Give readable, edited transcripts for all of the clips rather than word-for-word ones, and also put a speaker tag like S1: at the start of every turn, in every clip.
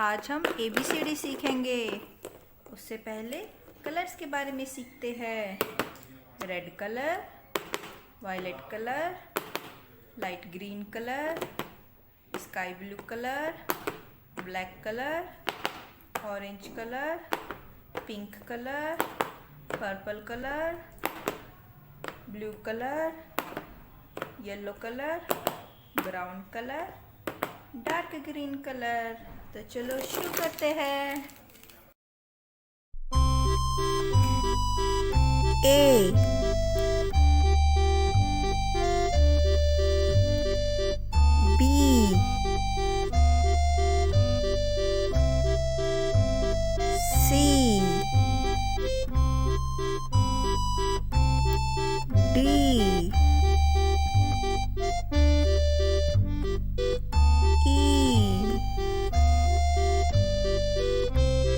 S1: आज हम ABCD सीखेंगे। उससे पहले कलर्स के बारे में सीखते हैं। Red colour, violet colour, light green colour, sky blue colour, black colour, orange colour, pink colour, purple colour, blue colour, yellow colour, brown colour, dark green colour. तो चलो शुरू करते हैं। A B C D E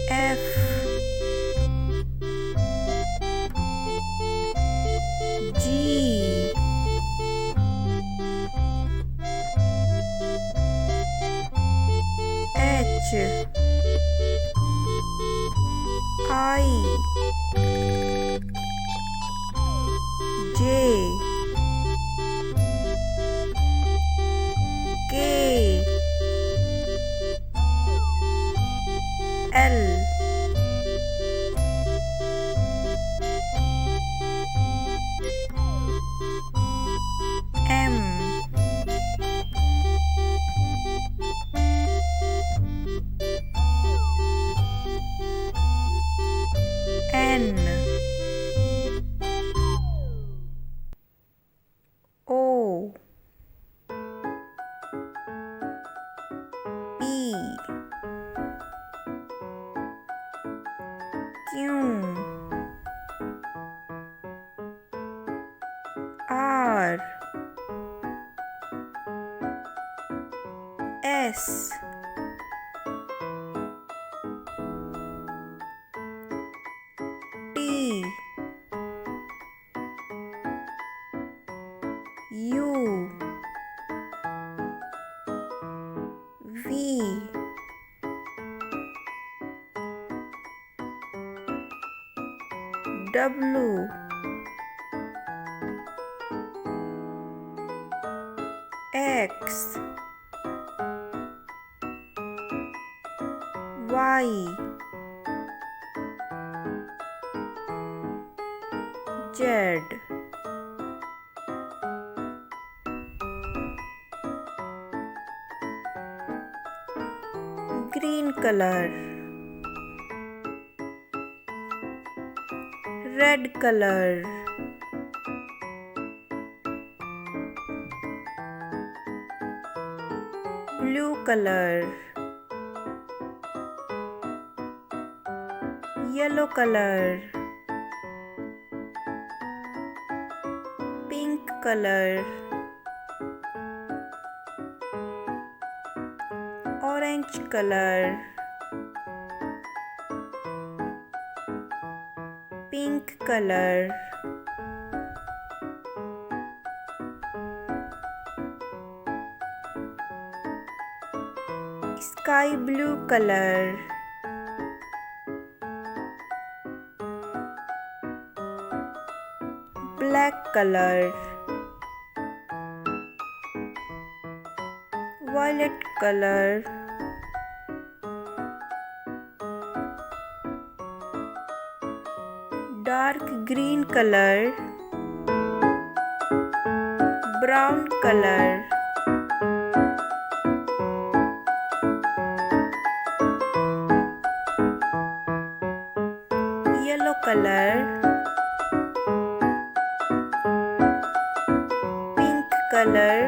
S1: F G H I J K L M N O P Q R S T U V W X Y Z green color, red color, blue color, yellow color, pink color, orange color, pink color, sky blue color, black color, violet color, dark green color, brown color, yellow color, pink color,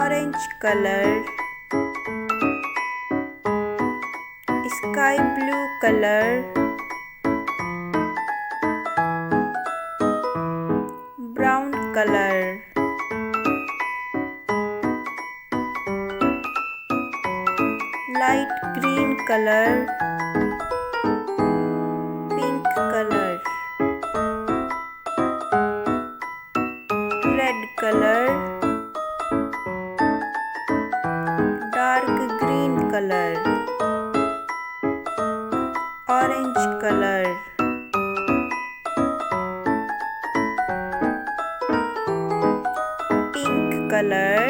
S1: orange color, sky blue color, brown color, light green color, pink color, red color, color, orange color, pink color,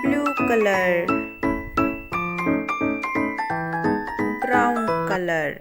S1: blue color, brown color.